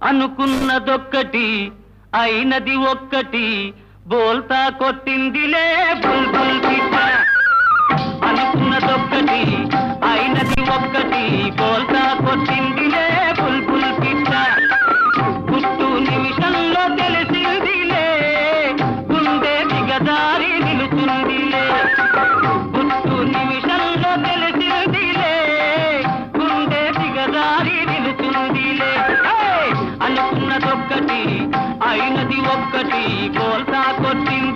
అనుకున్నదొక్కటి అయినది ఒక్కటి బోల్తా కొట్టిందిలే బుల్బుల్ పిట్ట అనుకున్నదొక్కటి అయినది ఒక్కటి బోల్తా కొట్టిందిలే బుల్బుల్ పిట్ట గుట్టు నిమిషంలో తెలిసిందిలే గుండె దిగదారి నిలుచుందిలే గుట్టు నిమిషంలో తెలిసిందిలే గుండె దిగదారి నిలుచుందిలే అనుకున్నదొక్కటి అయినది ఒక్కటి బోల్తా కొట్టింది